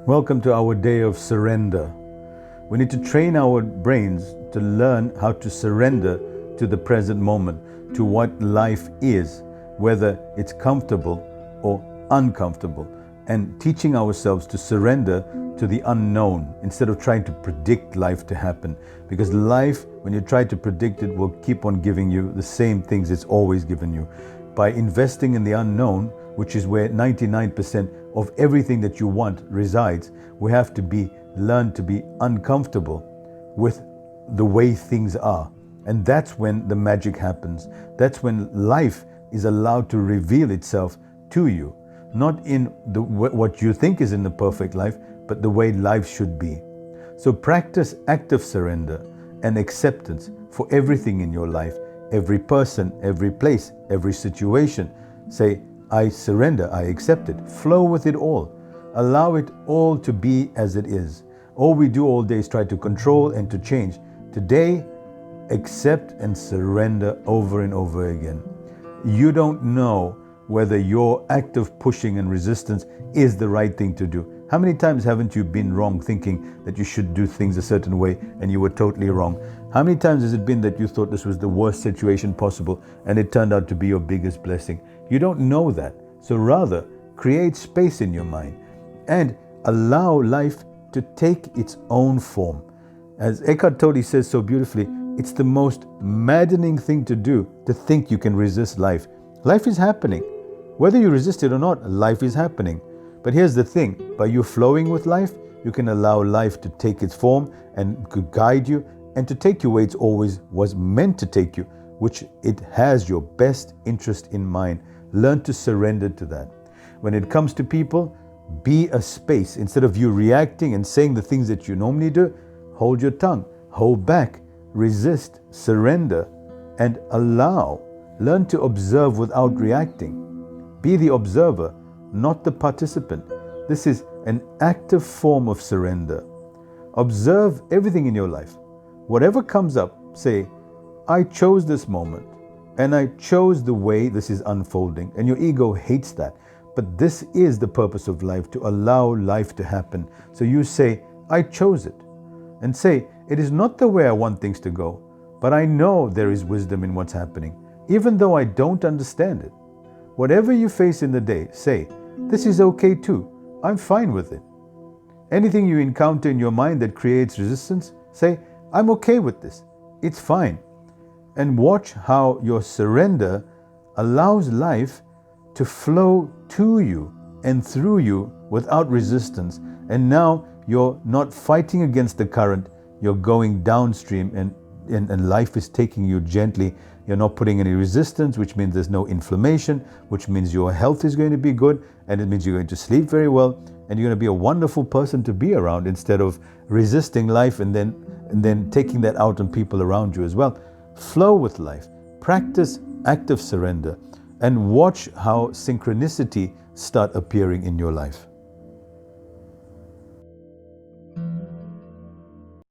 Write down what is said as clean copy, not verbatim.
Welcome to our day of surrender. We need to train our brains to learn how to surrender to the present moment, to what life is, whether it's comfortable or uncomfortable, and teaching ourselves to surrender to the unknown instead of trying to predict life to happen. Because life, when you try to predict it, will keep on giving you the same things it's always given you. By investing in the unknown, which is where 99% of everything that you want resides, we have to learn to be uncomfortable with the way things are. And that's when the magic happens. That's when life is allowed to reveal itself to you. Not in what you think is in the perfect life, but the way life should be. So practice active surrender and acceptance for everything in your life, every person, every place, every situation. Say, I surrender, I accept it. Flow with it all. Allow it all to be as it is. All we do all day is try to control and to change. Today, accept and surrender over and over again. You don't know whether your act of pushing and resistance is the right thing to do. How many times haven't you been wrong thinking that you should do things a certain way and you were totally wrong? How many times has it been that you thought this was the worst situation possible and it turned out to be your biggest blessing? You don't know that. So rather, create space in your mind and allow life to take its own form. As Eckhart Tolle says so beautifully, it's the most maddening thing to do to think you can resist life. Life is happening. Whether you resist it or not, life is happening. But here's the thing, by you flowing with life, you can allow life to take its form and could guide you and to take you where it always was meant to take you, which it has your best interest in mind. Learn to surrender to that. When it comes to people, be a space. Instead of you reacting and saying the things that you normally do, hold your tongue, hold back, resist, surrender, and allow. Learn to observe without reacting. Be the observer, not the participant. This is an active form of surrender. Observe everything in your life. Whatever comes up, say, I chose this moment and I chose the way this is unfolding. And your ego hates that. But this is the purpose of life, to allow life to happen. So you say, I chose it. And say, it is not the way I want things to go, but I know there is wisdom in what's happening, even though I don't understand it. Whatever you face in the day, say, this is okay too. I'm fine with it. Anything you encounter in your mind that creates resistance, say, I'm okay with this. It's fine. And watch how your surrender allows life to flow to you and through you without resistance. And now you're not fighting against the current. You're going downstream and life is taking you gently. You're not putting any resistance, which means there's no inflammation, which means your health is going to be good, and it means you're going to sleep very well, and you're going to be a wonderful person to be around instead of resisting life and then taking that out on people around you as well. Flow with life. Practice active surrender and watch how synchronicity start appearing in your life.